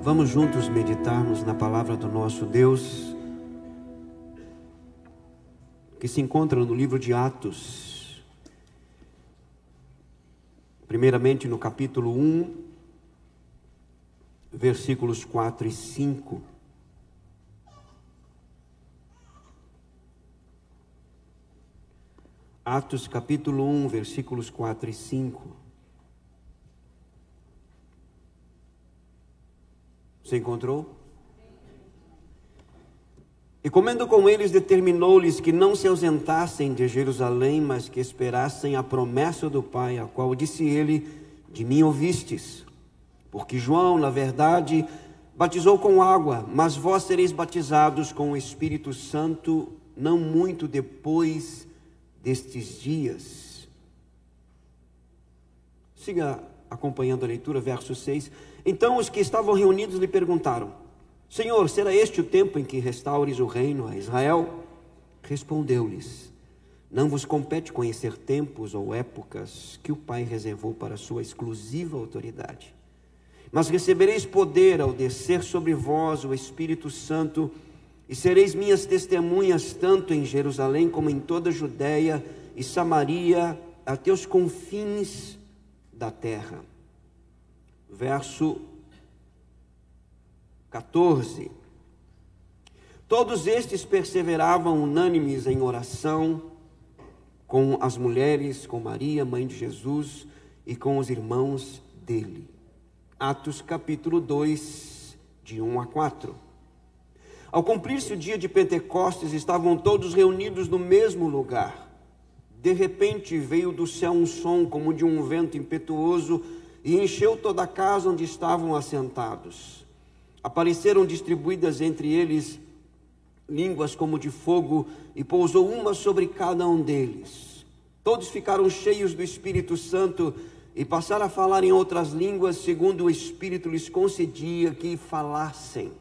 Vamos juntos meditarmos na palavra do nosso Deus, que se encontra no livro de Atos, primeiramente no capítulo 1, versículos 4 e 5. Atos capítulo 1, versículos 4 e 5. Você encontrou? E comendo com eles, determinou-lhes que não se ausentassem de Jerusalém, mas que esperassem a promessa do Pai, a qual disse ele: de mim ouvistes. Porque João, na verdade, batizou com água, mas vós sereis batizados com o Espírito Santo não muito depois destes dias. Siga acompanhando a leitura, verso 6. Então os que estavam reunidos lhe perguntaram: Senhor, será este o tempo em que restaures o reino a Israel? Respondeu-lhes: não vos compete conhecer tempos ou épocas que o Pai reservou para a sua exclusiva autoridade. Mas recebereis poder ao descer sobre vós o Espírito Santo, e sereis minhas testemunhas tanto em Jerusalém como em toda a Judeia e Samaria, até os confins da terra. Verso 14. Todos estes perseveravam unânimes em oração com as mulheres, com Maria, mãe de Jesus, e com os irmãos dele. Atos capítulo 2, de 1 a 4. Ao cumprir-se o dia de Pentecostes, estavam todos reunidos no mesmo lugar. De repente veio do céu um som como de um vento impetuoso e encheu toda a casa onde estavam assentados. Apareceram distribuídas entre eles línguas como de fogo, e pousou uma sobre cada um deles. Todos ficaram cheios do Espírito Santo e passaram a falar em outras línguas, segundo o Espírito lhes concedia que falassem.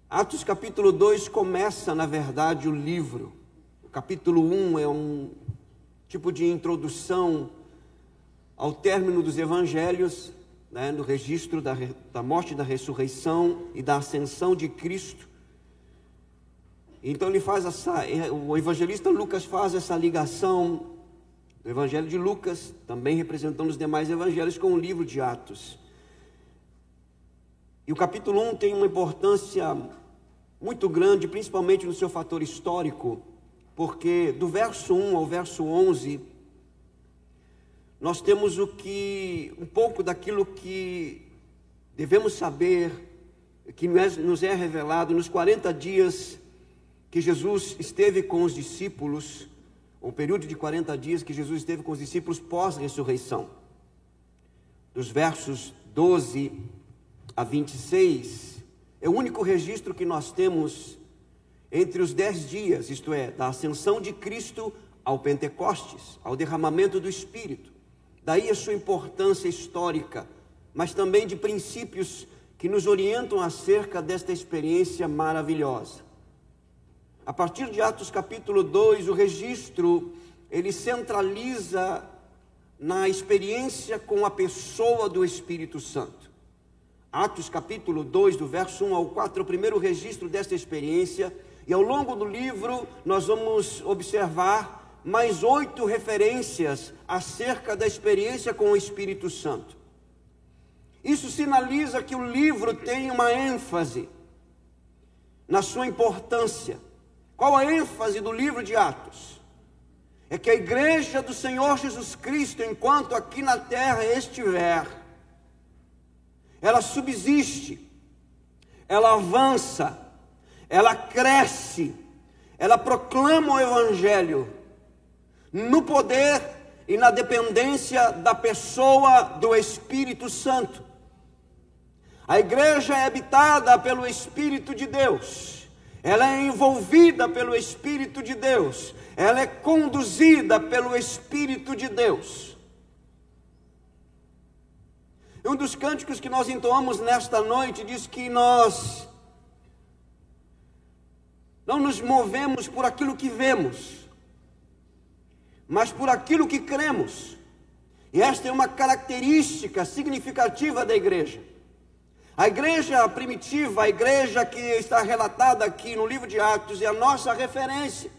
Atos capítulo 2 começa, na verdade, o livro. O capítulo 1 é um tipo de introdução ao término dos evangelhos, no registro da morte, da ressurreição e da ascensão de Cristo. Então o evangelista Lucas faz essa ligação do evangelho de Lucas, também representando os demais evangelhos, com o livro de Atos. E o capítulo 1 tem uma importância muito grande, principalmente no seu fator histórico, porque do verso 1 ao verso 11, nós temos um pouco daquilo que devemos saber, que nos é revelado nos 40 dias que Jesus esteve com os discípulos, o período de 40 dias que Jesus esteve com os discípulos pós-ressurreição. Dos versos 12 a 26, é o único registro que nós temos entre os 10 dias, isto é, da ascensão de Cristo ao Pentecostes, ao derramamento do Espírito. Daí a sua importância histórica, mas também de princípios que nos orientam acerca desta experiência maravilhosa. A partir de Atos capítulo 2, o registro, ele centraliza na experiência com a pessoa do Espírito Santo. Atos capítulo 2, do verso 1 ao 4, é o primeiro registro desta experiência, e ao longo do livro nós vamos observar mais 8 referências acerca da experiência com o Espírito Santo. Isso sinaliza que o livro tem uma ênfase na sua importância. Qual a ênfase do livro de Atos? É que a igreja do Senhor Jesus Cristo, enquanto aqui na terra estiver, ela subsiste, ela avança, ela cresce, ela proclama o Evangelho no poder e na dependência da pessoa do Espírito Santo. A igreja é habitada pelo Espírito de Deus, ela é envolvida pelo Espírito de Deus, ela é conduzida pelo Espírito de Deus. Um dos cânticos que nós entoamos nesta noite diz que nós não nos movemos por aquilo que vemos, mas por aquilo que cremos. E esta é uma característica significativa da igreja. A igreja primitiva, a igreja que está relatada aqui no livro de Atos, é a nossa referência.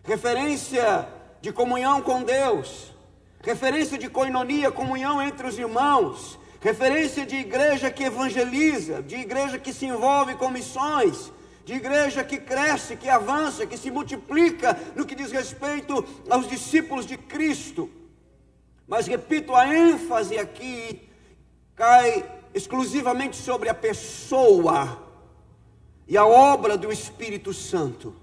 Referência de comunhão com Deus, referência de koinonia, comunhão entre os irmãos, referência de igreja que evangeliza, de igreja que se envolve com missões, de igreja que cresce, que avança, que se multiplica no que diz respeito aos discípulos de Cristo. Mas repito, a ênfase aqui cai exclusivamente sobre a pessoa e a obra do Espírito Santo.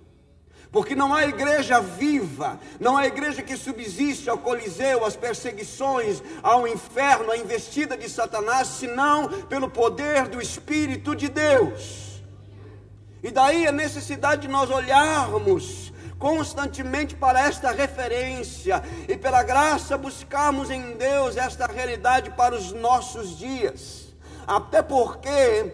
Porque não há igreja viva, não há igreja que subsiste ao Coliseu, às perseguições, ao inferno, à investida de Satanás, senão pelo poder do Espírito de Deus. E daí a necessidade de nós olharmos constantemente para esta referência e pela graça buscarmos em Deus esta realidade para os nossos dias. Até porque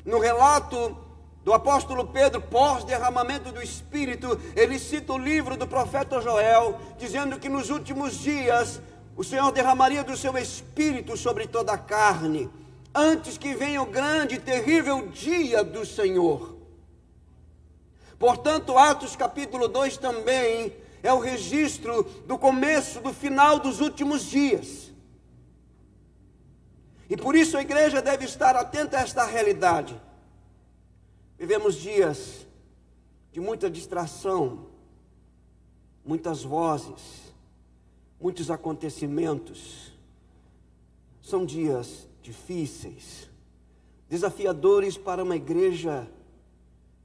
no relato do apóstolo Pedro, pós-derramamento do Espírito, ele cita o livro do profeta Joel, dizendo que nos últimos dias o Senhor derramaria do seu Espírito sobre toda a carne, antes que venha o grande e terrível dia do Senhor. Portanto, Atos capítulo 2 também é o registro do começo, do final dos últimos dias. E por isso a igreja deve estar atenta a esta realidade. Vivemos dias de muita distração, muitas vozes, muitos acontecimentos. São dias difíceis, desafiadores para uma igreja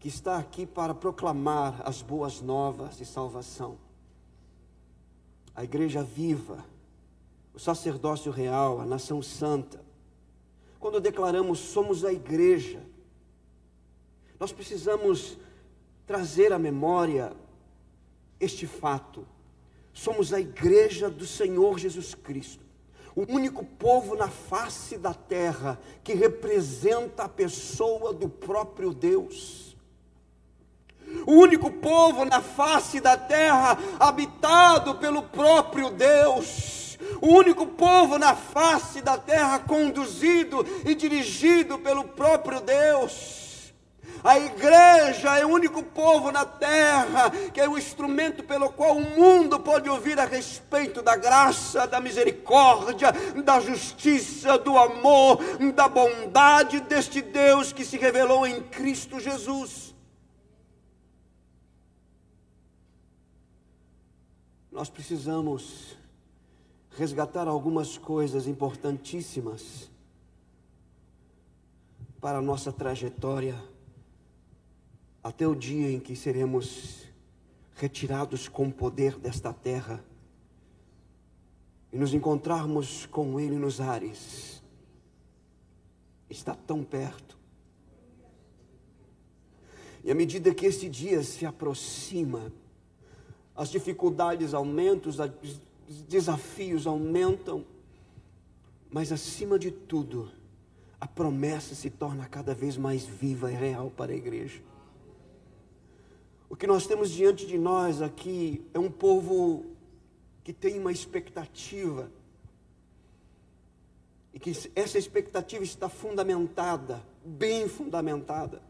que está aqui para proclamar as boas novas de salvação. A igreja viva, o sacerdócio real, a nação santa. Quando declaramos somos a igreja, nós precisamos trazer à memória este fato. Somos a igreja do Senhor Jesus Cristo, o único povo na face da terra que representa a pessoa do próprio Deus. O único povo na face da terra habitado pelo próprio Deus. O único povo na face da terra conduzido e dirigido pelo próprio Deus. A igreja é o único povo na terra que é o instrumento pelo qual o mundo pode ouvir a respeito da graça, da misericórdia, da justiça, do amor, da bondade deste Deus que se revelou em Cristo Jesus. Nós precisamos resgatar algumas coisas importantíssimas para a nossa trajetória até o dia em que seremos retirados com o poder desta terra e nos encontrarmos com Ele nos ares. Está tão perto. E à medida que esse dia se aproxima, as dificuldades aumentam, os desafios aumentam, mas acima de tudo, a promessa se torna cada vez mais viva e real para a igreja. O que nós temos diante de nós aqui é um povo que tem uma expectativa, e que essa expectativa está fundamentada, bem fundamentada.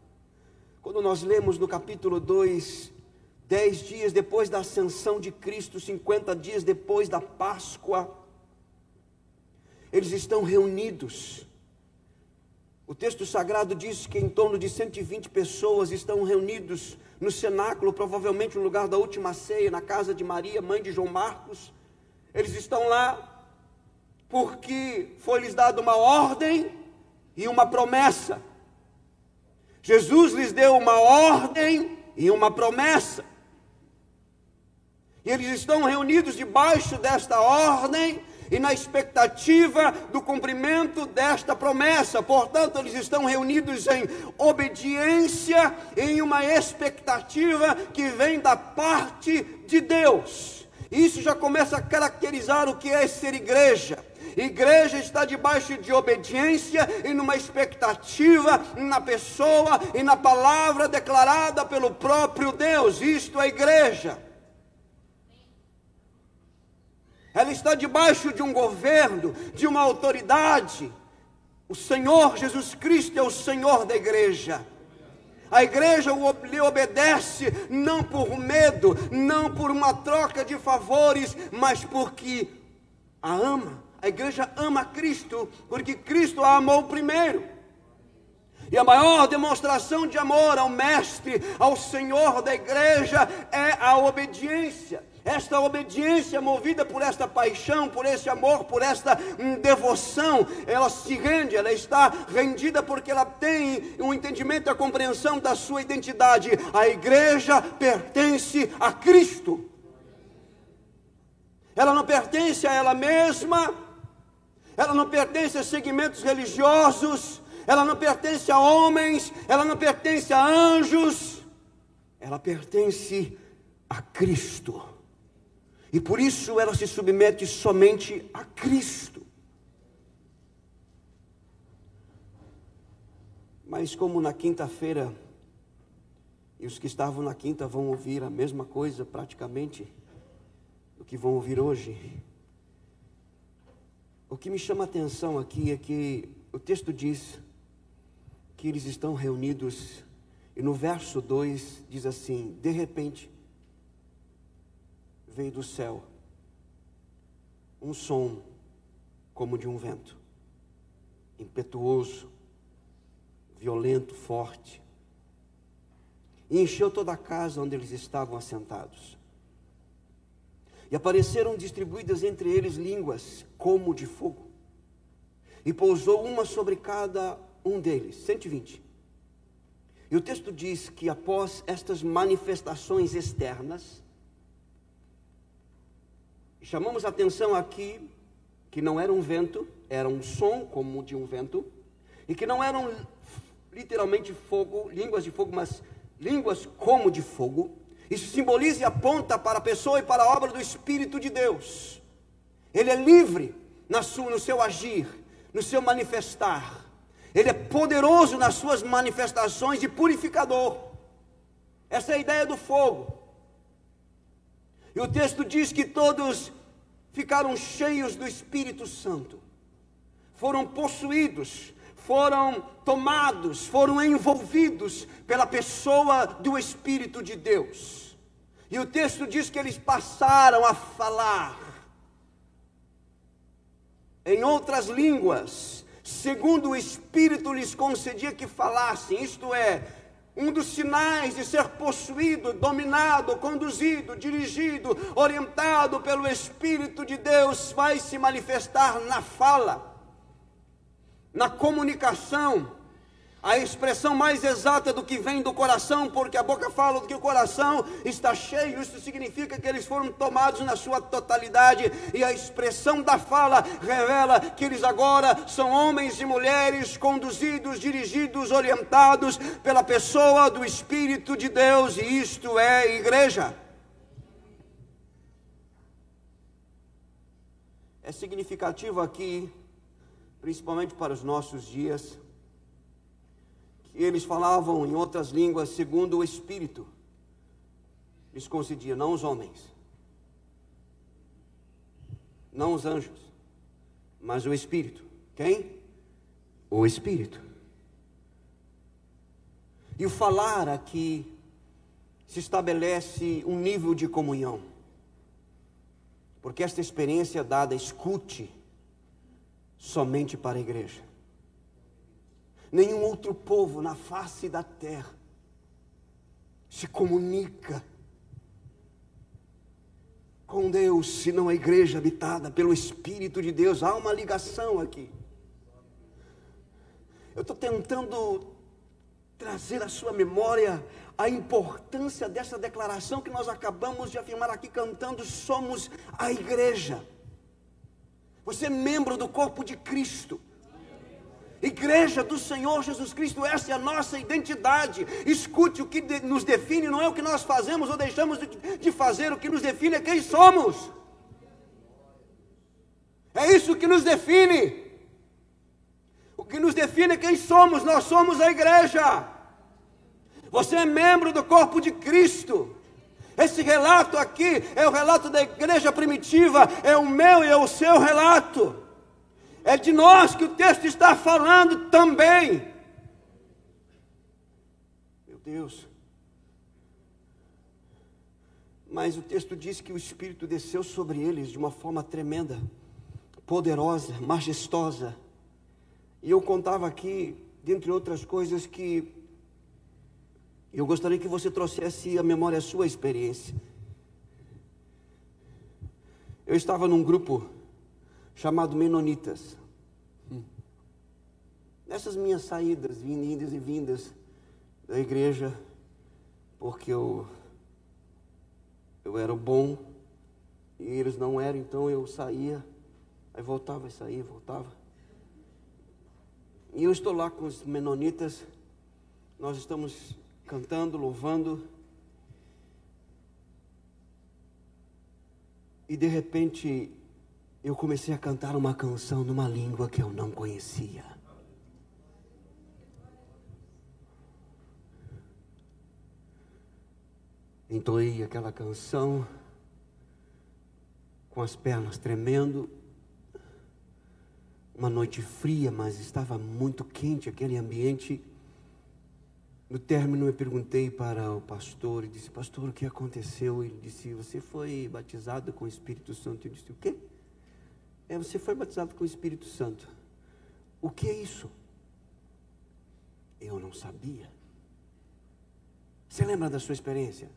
Quando nós lemos no capítulo 2, 10 dias depois da ascensão de Cristo, 50 dias depois da Páscoa, eles estão reunidos. O texto sagrado diz que em torno de 120 pessoas estão reunidos no cenáculo, provavelmente no lugar da última ceia, na casa de Maria, mãe de João Marcos. Eles estão lá porque foi-lhes dada uma ordem e uma promessa. Jesus lhes deu uma ordem e uma promessa. E eles estão reunidos debaixo desta ordem e na expectativa do cumprimento desta promessa. Portanto, eles estão reunidos em obediência, em uma expectativa que vem da parte de Deus. Isso já começa a caracterizar o que é ser igreja. Igreja está debaixo de obediência e numa expectativa na pessoa e na palavra declarada pelo próprio Deus. Isto é igreja. ela está debaixo de um governo, de uma autoridade. O Senhor Jesus Cristo é o Senhor da igreja. A igreja lhe obedece não por medo, não por uma troca de favores, mas porque a ama. A igreja ama Cristo, porque Cristo a amou primeiro. E a maior demonstração de amor ao Mestre, ao Senhor da igreja, é a obediência. Esta obediência movida por esta paixão, por esse amor, por esta devoção, ela se rende, ela está rendida porque ela tem um entendimento e a compreensão da sua identidade. A igreja pertence a Cristo. Ela não pertence a ela mesma, ela não pertence a segmentos religiosos, ela não pertence a homens, ela não pertence a anjos, ela pertence a Cristo. E por isso ela se submete somente a Cristo. Mas como na quinta-feira, e os que estavam na quinta vão ouvir a mesma coisa praticamente do que vão ouvir hoje, o que me chama a atenção aqui é que o texto diz que eles estão reunidos, e no verso 2 diz assim: de repente veio do céu um som como de um vento, impetuoso, violento, forte, e encheu toda a casa onde eles estavam assentados. E apareceram distribuídas entre eles línguas como de fogo, e pousou uma sobre cada um deles, 120. E o texto diz que após estas manifestações externas, chamamos a atenção aqui que não era um vento, era um som como de um vento, e que não eram literalmente fogo, línguas de fogo, mas línguas como de fogo. Isso simboliza e aponta para a pessoa e para a obra do Espírito de Deus. Ele é livre no seu agir, no seu manifestar. Ele é poderoso nas suas manifestações de purificador. Essa é a ideia do fogo. E o texto diz que todos ficaram cheios do Espírito Santo, foram possuídos, foram tomados, foram envolvidos pela pessoa do Espírito de Deus. E o texto diz que eles passaram a falar em outras línguas, segundo o Espírito lhes concedia que falassem. Isto é, um dos sinais de ser possuído, dominado, conduzido, dirigido, orientado pelo Espírito de Deus vai se manifestar na fala, na comunicação, a expressão mais exata do que vem do coração, porque a boca fala do que o coração está cheio. Isso significa que eles foram tomados na sua totalidade, e a expressão da fala revela que eles agora são homens e mulheres conduzidos, dirigidos, orientados pela pessoa do Espírito de Deus, e isto é igreja. É significativo aqui, principalmente para os nossos dias, que eles falavam em outras línguas segundo o Espírito lhes concedia, não os homens, não os anjos, mas o Espírito. Quem? O Espírito. E o falar aqui se estabelece um nível de comunhão, porque esta experiência é dada, escute, somente para a igreja. Nenhum outro povo na face da terra se comunica com Deus, senão a igreja habitada pelo Espírito de Deus. Há uma ligação aqui. Eu estou tentando trazer à sua memória a importância dessa declaração que nós acabamos de afirmar aqui cantando: somos a igreja. Você é membro do corpo de Cristo, igreja do Senhor Jesus Cristo. Essa é a nossa identidade. Escute, o que nos define não é o que nós fazemos ou deixamos de fazer. O que nos define é quem somos. É isso que nos define. O que nos define é quem somos. Nós somos a igreja. Você é membro do corpo de Cristo. Esse relato aqui é o relato da igreja primitiva, é o meu e é o seu relato. É de nós que o texto está falando também. Meu Deus. Mas o texto diz que o Espírito desceu sobre eles de uma forma tremenda, poderosa, majestosa. E eu contava aqui, dentre outras coisas, que eu gostaria que você trouxesse à memória a sua experiência. Eu estava num grupo chamado Menonitas. Nessas minhas saídas, idas e vindas da igreja, porque eu era o bom e eles não eram, então eu saía, aí voltava, saía, voltava. E eu estou lá com os menonitas, nós estamos cantando, louvando, e de repente eu comecei a cantar uma canção numa língua que eu não conhecia. Entoei aquela canção com as pernas tremendo. Uma noite fria, mas estava muito quente aquele ambiente. No término eu perguntei para o pastor e disse: pastor, o que aconteceu? Ele disse: você foi batizado com o Espírito Santo. Eu disse: o quê? Você foi batizado com o Espírito Santo. O que é isso? Eu não sabia. Você lembra da sua experiência?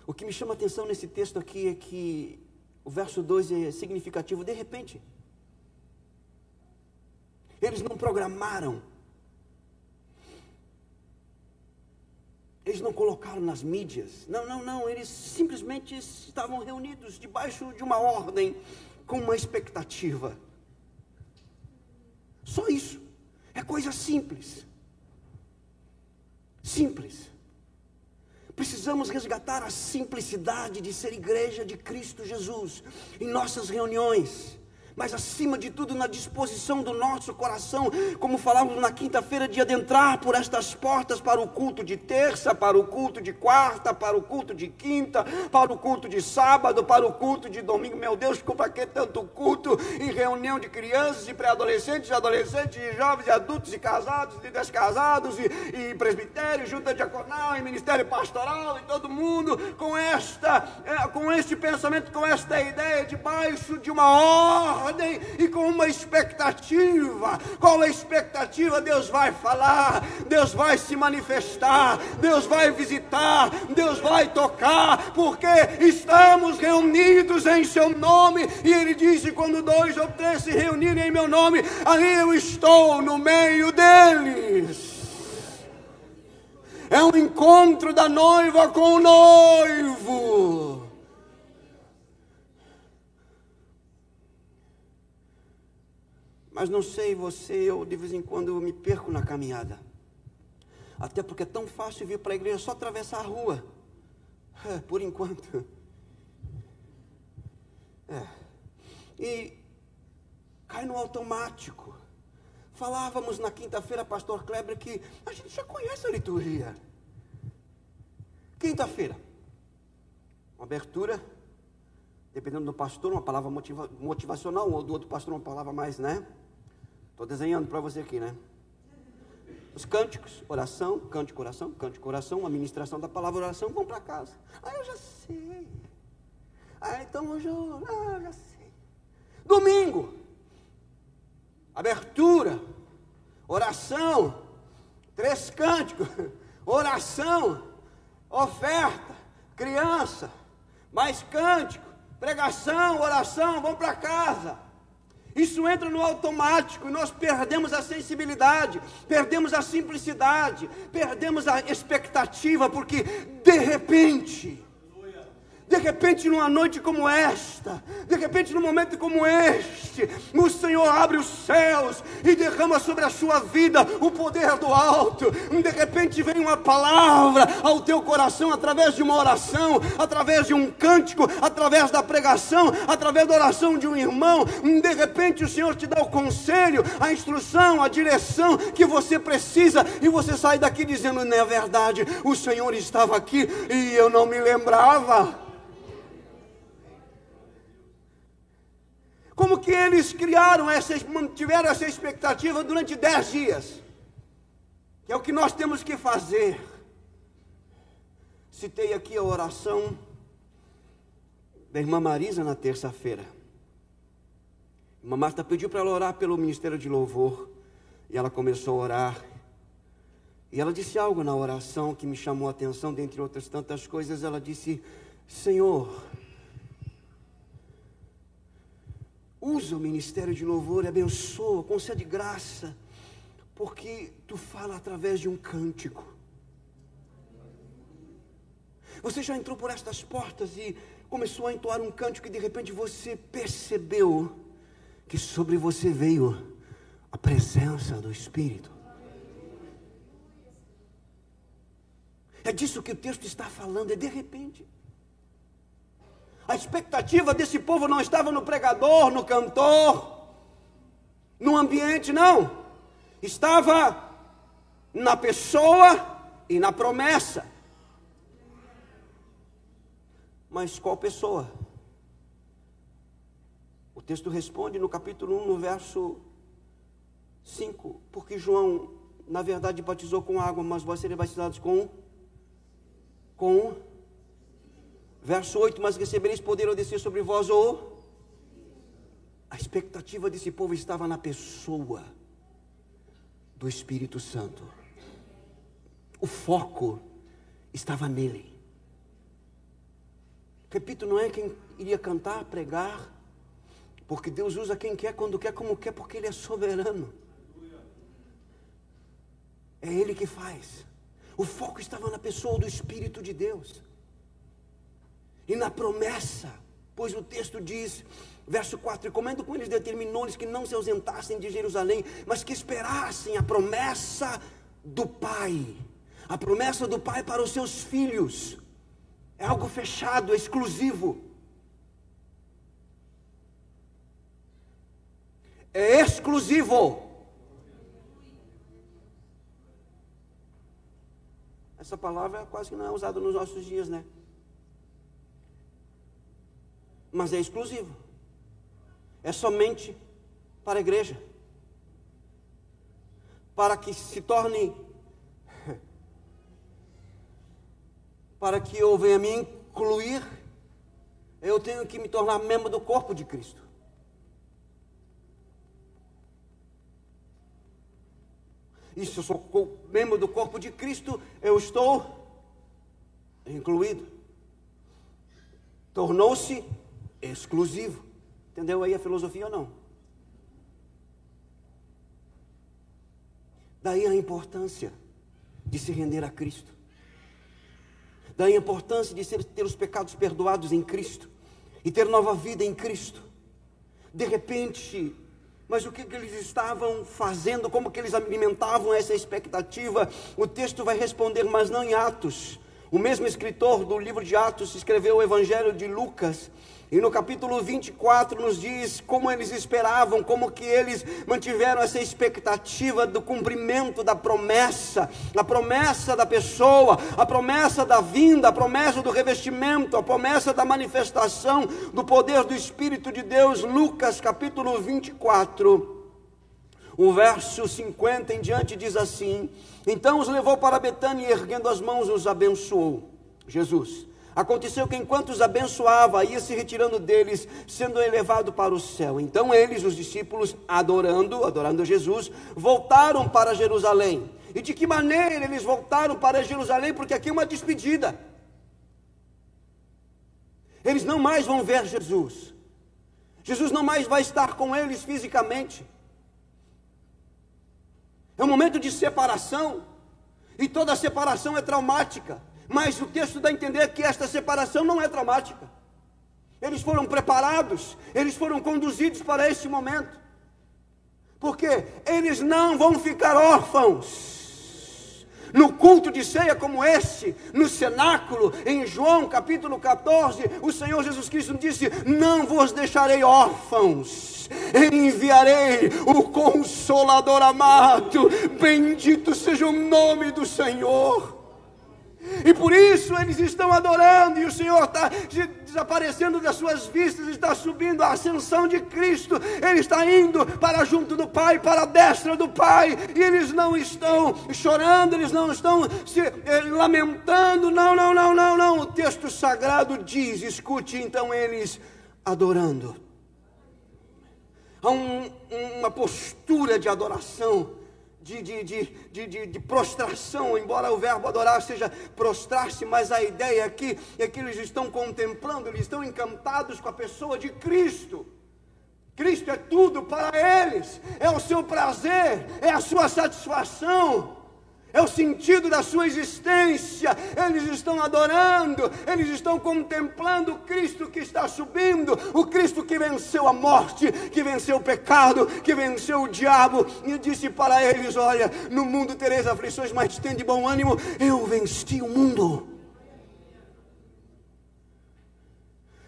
O que me chama a atenção nesse texto aqui é que o verso 2 é significativo. De repente, eles não programaram, eles não colocaram nas mídias, não, eles simplesmente estavam reunidos debaixo de uma ordem, com uma expectativa. Só isso, é coisa simples, simples. Precisamos resgatar a simplicidade de ser igreja de Cristo Jesus em nossas reuniões, mas acima de tudo na disposição do nosso coração, como falamos na quinta-feira, de adentrar por estas portas para o culto de terça, para o culto de quarta, para o culto de quinta, para o culto de sábado, para o culto de domingo. Meu Deus, para que tanto culto em reunião de crianças e pré-adolescentes, adolescentes, e jovens, e adultos, e casados, e descasados, e presbitério, junta diaconal, e ministério pastoral, e todo mundo com este pensamento, com esta ideia, debaixo de uma ordem e com uma expectativa. Qual é a expectativa? Deus vai falar, Deus vai se manifestar, Deus vai visitar, Deus vai tocar, porque estamos reunidos em seu nome, e ele disse: quando 2 ou 3 se reunirem em meu nome, ali eu estou no meio deles. É um encontro da noiva com o noivo. Mas não sei você, eu de vez em quando eu me perco na caminhada. Até porque é tão fácil vir para a igreja só atravessar a rua. Por enquanto. E cai no automático. Falávamos na quinta-feira, pastor Kleber, que a gente já conhece a liturgia. Quinta-feira, uma abertura, dependendo do pastor, uma palavra motivacional, ou do outro pastor uma palavra mais, né? Estou desenhando para você aqui, né? Os cânticos, oração, cântico, oração, a ministração da palavra, oração, vão para casa. Eu já sei. Então hoje eu já sei. Domingo, abertura, oração, 3 cânticos, oração, oferta, criança, mais cântico, pregação, oração, vão para casa. Isso entra no automático e nós perdemos a sensibilidade, perdemos a simplicidade, perdemos a expectativa, porque de repente De repente, numa noite como esta, de repente, num momento como este, o Senhor abre os céus e derrama sobre a sua vida o poder do alto. De repente vem uma palavra ao teu coração através de uma oração, através de um cântico, através da pregação, através da oração de um irmão. De repente o Senhor te dá o conselho, a instrução, a direção que você precisa, e você sai daqui dizendo: não é verdade, o Senhor estava aqui e eu não me lembrava. Como que eles mantiveram essa expectativa durante 10 dias? Que é o que nós temos que fazer. Citei aqui a oração da irmã Marisa na terça-feira. A irmã Marta pediu para ela orar pelo Ministério de Louvor, e ela começou a orar. E ela disse algo na oração que me chamou a atenção, dentre outras tantas coisas. Ela disse: Senhor, usa o Ministério de Louvor e abençoa, concede graça, porque tu fala através de um cântico. Você já entrou por estas portas e começou a entoar um cântico, e de repente você percebeu que sobre você veio a presença do Espírito. É disso que o texto está falando, é de repente. A expectativa desse povo não estava no pregador, no cantor, no ambiente, não. Estava na pessoa e na promessa. Mas qual pessoa? O texto responde no capítulo 1, no verso 5. Porque João, na verdade, batizou com água, mas vós sereis batizados com verso 8, mas recebereis poder ao descer sobre vós A expectativa desse povo estava na pessoa do Espírito Santo. O foco estava nele. Repito, não é quem iria cantar, pregar, porque Deus usa quem quer, quando quer, como quer, porque Ele é soberano. É Ele que faz. O foco estava na pessoa do Espírito de Deus. E na promessa, pois o texto diz, verso 4, e comendo com eles, determinou-lhes que não se ausentassem de Jerusalém, mas que esperassem a promessa do Pai. A promessa do Pai para os seus filhos. É algo fechado, exclusivo. É exclusivo. Essa palavra quase que não é usada nos nossos dias, né? Mas é exclusivo. É somente para a igreja. Para que se torne, para que eu venha me incluir, eu tenho que me tornar membro do corpo de Cristo. E se eu sou membro do corpo de Cristo, eu estou incluído. Tornou-se exclusivo. Entendeu aí a filosofia ou não? Daí a importância de se render a Cristo. Daí a importância de ter os pecados perdoados em Cristo. E ter nova vida em Cristo. De repente, mas o que eles estavam fazendo? Como que eles alimentavam essa expectativa? O texto vai responder, mas não em Atos. O mesmo escritor do livro de Atos escreveu o Evangelho de Lucas. E no capítulo 24 nos diz como eles esperavam, como que eles mantiveram essa expectativa do cumprimento da promessa, a promessa da pessoa, a promessa da vinda, a promessa do revestimento, a promessa da manifestação do poder do Espírito de Deus. Lucas capítulo 24, o verso 50 em diante diz assim: então os levou para Betânia e erguendo as mãos os abençoou. Jesus. Aconteceu que enquanto os abençoava, ia se retirando deles, sendo elevado para o céu. Então eles, os discípulos, adorando Jesus, voltaram para Jerusalém. E de que maneira eles voltaram para Jerusalém? Porque aqui é uma despedida. Eles não mais vão ver Jesus. Jesus não mais vai estar com eles fisicamente. É um momento de separação. E toda separação é traumática. Mas o texto dá a entender que esta separação não é traumática. Eles foram preparados, eles foram conduzidos para este momento. Porque eles não vão ficar órfãos. No culto de ceia como este, no cenáculo, em João capítulo 14, o Senhor Jesus Cristo disse: não vos deixarei órfãos, enviarei o Consolador amado, bendito seja o nome do Senhor. E por isso eles estão adorando, e o Senhor está desaparecendo das suas vistas, está subindo a ascensão de Cristo, Ele está indo para junto do Pai, para a destra do Pai, e eles não estão chorando, eles não estão se lamentando, não, o texto sagrado diz, escute então, eles adorando. Há uma postura de adoração, de prostração, embora o verbo adorar seja prostrar-se, mas a ideia aqui é que eles estão contemplando, eles estão encantados com a pessoa de Cristo. Cristo é tudo para eles, é o seu prazer, é a sua satisfação, é o sentido da sua existência. Eles estão adorando, eles estão contemplando o Cristo que está subindo, o Cristo que venceu a morte, que venceu o pecado, que venceu o diabo, e disse para eles: olha, no mundo tereis aflições, mas tende bom ânimo, eu venci o mundo.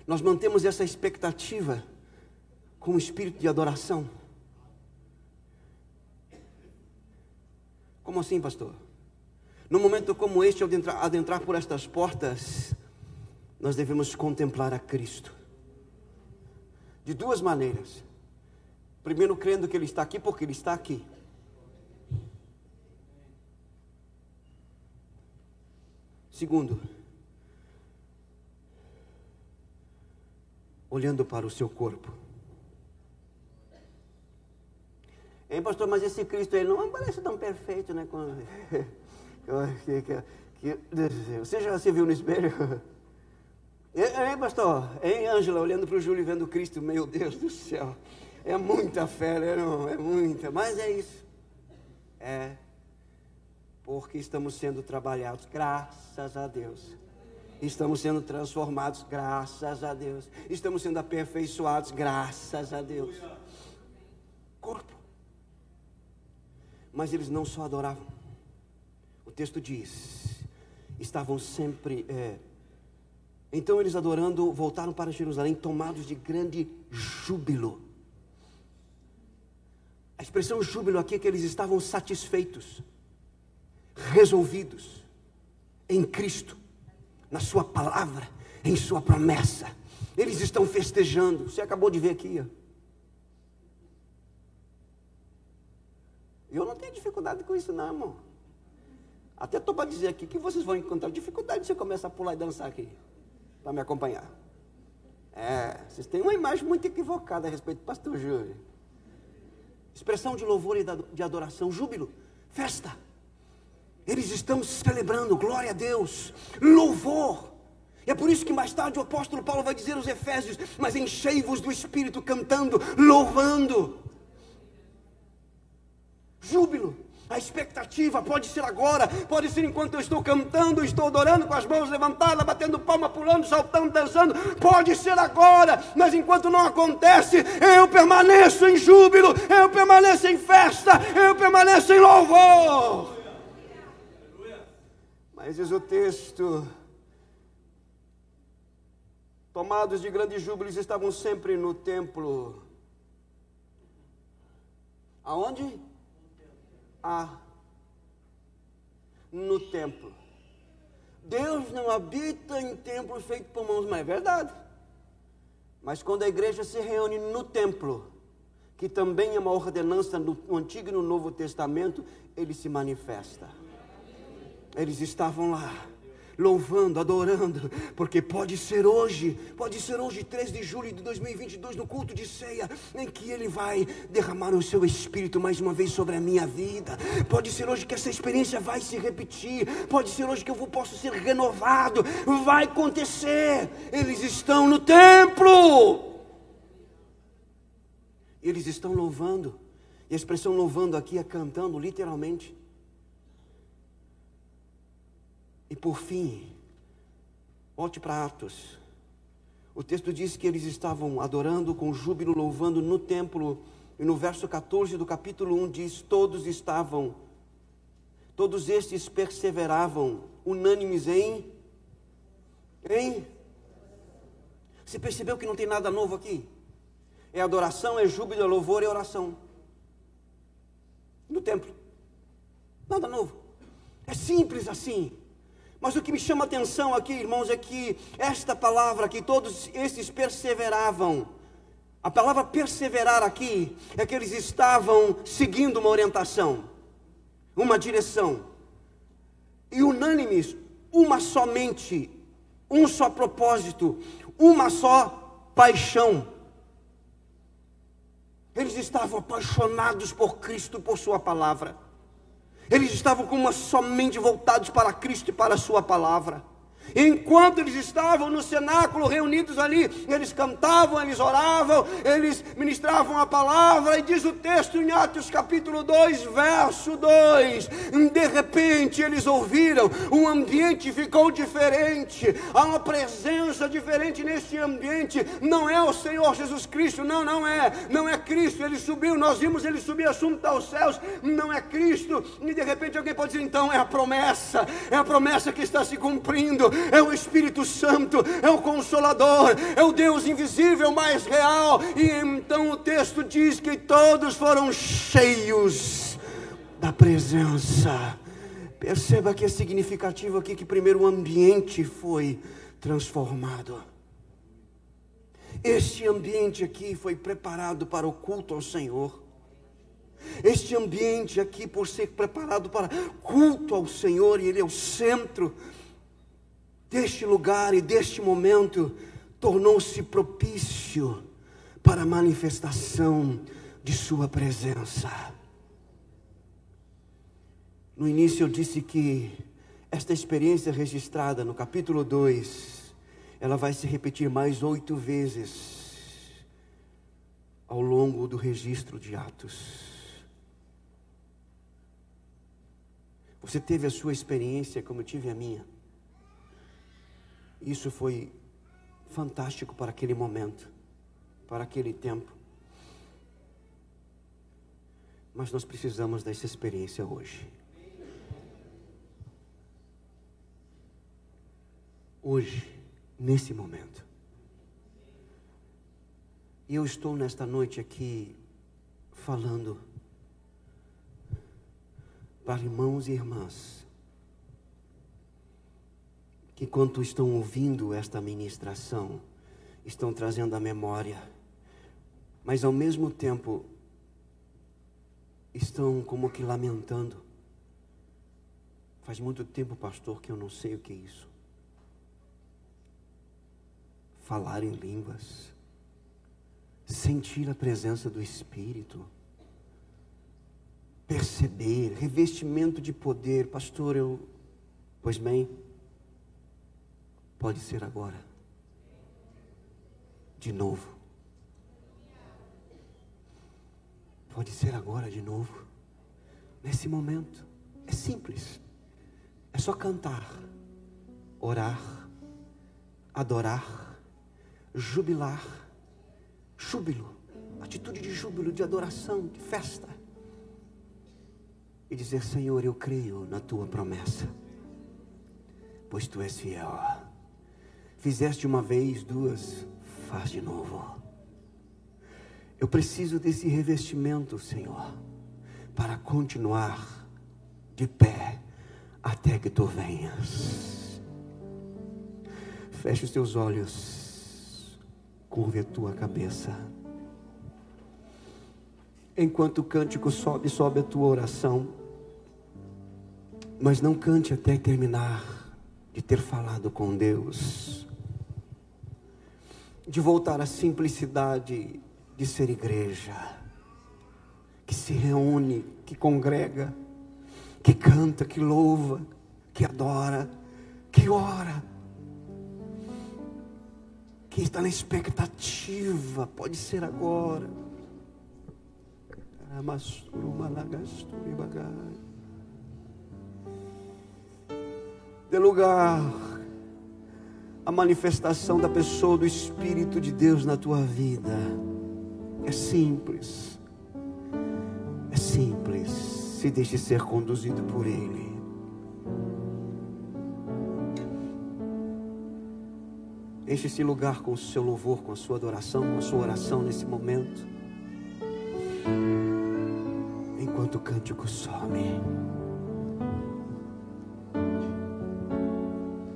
Nós mantemos essa expectativa com o espírito de adoração. Como assim, pastor? Num momento como este, ao adentrar por estas portas, nós devemos contemplar a Cristo de duas maneiras. Primeiro, crendo que Ele está aqui, porque Ele está aqui. Segundo, olhando para o seu corpo. Ei, pastor, mas esse Cristo aí não parece tão perfeito, né? Você já se viu no espelho? Ei, pastor, ei, Ângela, olhando para o Júlio e vendo Cristo, meu Deus do céu, é muita fé, né? Não, é muita, mas é isso. É, porque estamos sendo trabalhados, graças a Deus. Estamos sendo transformados, graças a Deus. Estamos sendo aperfeiçoados, graças a Deus. Corpo. Mas eles não só adoravam. O texto diz, estavam sempre... Então eles adorando, voltaram para Jerusalém, tomados de grande júbilo. A expressão júbilo aqui é que eles estavam satisfeitos, resolvidos em Cristo, na sua palavra, em sua promessa. Eles estão festejando. Você acabou de ver aqui, ó. Eu não tenho dificuldade com isso não, irmão. Até estou para dizer aqui que vocês vão encontrar dificuldade se você começar a pular e dançar aqui, para me acompanhar. Vocês têm uma imagem muito equivocada a respeito do pastor Júlio. Expressão de louvor e de adoração, júbilo, festa. Eles estão celebrando, glória a Deus, louvor. E é por isso que mais tarde o apóstolo Paulo vai dizer aos Efésios: mas enchei-vos do Espírito, cantando, louvando. Júbilo, a expectativa pode ser agora, pode ser enquanto eu estou cantando, estou adorando com as mãos levantadas, batendo palma, pulando, saltando, dançando, pode ser agora, mas enquanto não acontece, eu permaneço em júbilo, eu permaneço em festa, eu permaneço em louvor. Mas diz o texto, tomados de grande júbilo, eles estavam sempre no templo. Aonde? No templo. Deus não habita em templo feito por mãos, mas é verdade. Mas quando a igreja se reúne no templo, que também é uma ordenança no Antigo e no Novo Testamento, ele se manifesta. Eles estavam lá, louvando, adorando, porque pode ser hoje, 3 de julho de 2022, no culto de ceia, em que Ele vai derramar o seu Espírito mais uma vez sobre a minha vida. Pode ser hoje que essa experiência vai se repetir, pode ser hoje que eu posso ser renovado, vai acontecer. Eles estão no templo, eles estão louvando, e a expressão louvando aqui é cantando, literalmente. E por fim, Volte para Atos. O texto diz que eles estavam adorando com júbilo, louvando no templo. E no verso 14 do capítulo 1 diz: todos estes perseveravam, unânimes em? Você percebeu que não tem nada novo aqui? É adoração, é júbilo, é louvor, é oração. No templo. Nada novo. É simples assim. Mas o que me chama a atenção aqui, irmãos, é que esta palavra que todos estes perseveravam, a palavra perseverar aqui é que eles estavam seguindo uma orientação, uma direção, e unânimes, uma só mente, um só propósito, uma só paixão. Eles estavam apaixonados por Cristo e por sua palavra. Eles estavam com uma só mente voltados para Cristo e para a sua palavra. Enquanto eles estavam no cenáculo reunidos ali, eles cantavam, eles oravam, eles ministravam a palavra. E diz o texto em Atos capítulo 2, verso 2: de repente eles ouviram, o ambiente ficou diferente, há uma presença diferente neste ambiente. Não é o Senhor Jesus Cristo, não é Cristo. Ele subiu, nós vimos ele subir assunto aos céus, não é Cristo. E de repente alguém pode dizer: então é a promessa que está se cumprindo. É o Espírito Santo, é o Consolador, é o Deus invisível, mais real. E então o texto diz que todos foram cheios da presença. Perceba que é significativo aqui que primeiro o ambiente foi transformado. Este ambiente aqui foi preparado para o culto ao Senhor. Este ambiente aqui, por ser preparado para culto ao Senhor, e Ele é o centro deste lugar e deste momento, tornou-se propício para a manifestação de sua presença. No início eu disse que esta experiência registrada no capítulo 2, ela vai se repetir mais 8 vezes ao longo do registro de Atos. Você teve a sua experiência como eu tive a minha. Isso foi fantástico para aquele momento, para aquele tempo. Mas nós precisamos dessa experiência hoje. Hoje, nesse momento. E eu estou nesta noite aqui falando para irmãos e irmãs que, enquanto estão ouvindo esta ministração, estão trazendo a memória, mas ao mesmo tempo estão como que lamentando. Faz muito tempo, pastor, que eu não sei o que é isso. Falar em línguas, sentir a presença do Espírito, perceber, revestimento de poder. Pastor, pois bem, pode ser agora, de novo. Pode ser agora de novo, nesse momento. É simples, é só cantar, orar, adorar, jubilar, júbilo, atitude de júbilo, de adoração, de festa, e dizer: Senhor, eu creio na tua promessa, pois tu és fiel. Fizeste uma vez, 2, faz de novo. Eu preciso desse revestimento, Senhor, para continuar de pé até que tu venhas. Feche os teus olhos, curve a tua cabeça. Enquanto o cântico sobe a tua oração, mas não cante até terminar de ter falado com Deus, de voltar à simplicidade de ser igreja, que se reúne, que congrega, que canta, que louva, que adora, que ora, que está na expectativa. Pode ser agora. Dê lugar a manifestação da pessoa do Espírito de Deus na tua vida. É simples. É simples. Se deixe ser conduzido por Ele. Enche esse lugar com o seu louvor, com a sua adoração, com a sua oração nesse momento. Enquanto o cântico some.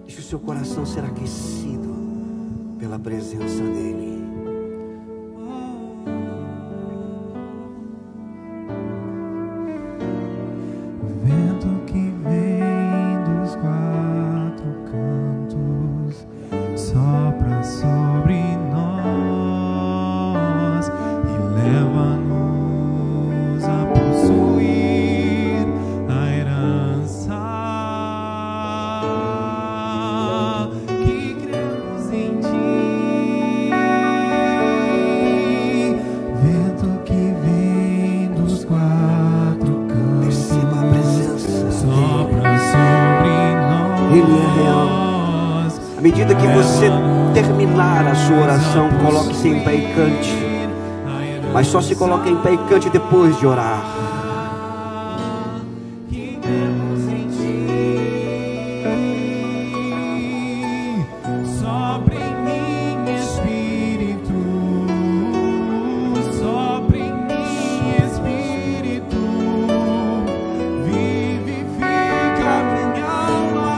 Deixe o seu coração ser aquecido pela presença dEle. Vento que vem dos quatro cantos sopra sobre nós e leva-nos a possuir a herança que cremos em Ti. Vento que vem dos quatro cantos sopra sobre nós. Ele é real. À medida que você terminar a sua oração, coloque-se em pé e cante. Mas só se coloque em pé e cante depois de orar. Que cremos em Ti. Sopra em mim, Espírito. Sopra em mim, Espírito. Vivifica minha alma,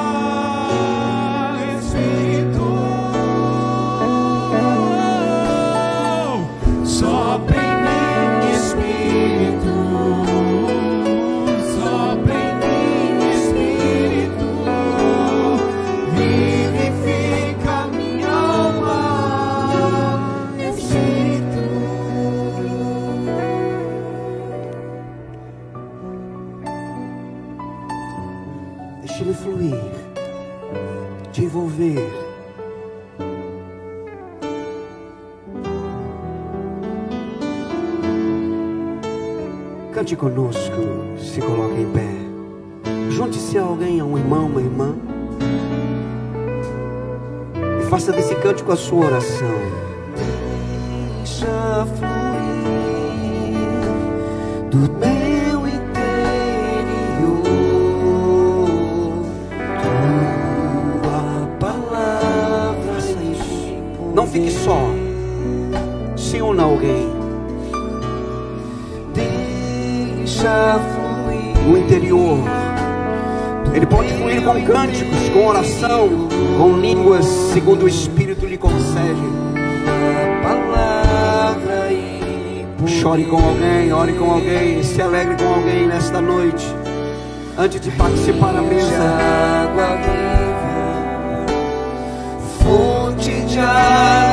Espírito. Sopra em mim, Espírito. Sopra em mim, Espírito. Vivifica minha alma, Espírito. Deixe Ele fluir, te envolver. Cante conosco, se coloque em pé. Junte-se a alguém, a um irmão, uma irmã, e faça desse cântico a sua oração. Deixa fluir do teu interior tua palavra. Não fique só, se una a alguém. Deixa fluir no interior. Ele pode fluir com cânticos, com oração, com línguas, segundo o Espírito lhe concede. Chore com alguém, ore com alguém, se alegre com alguém nesta noite. Antes de participar da mesa, Água viva, fonte de água.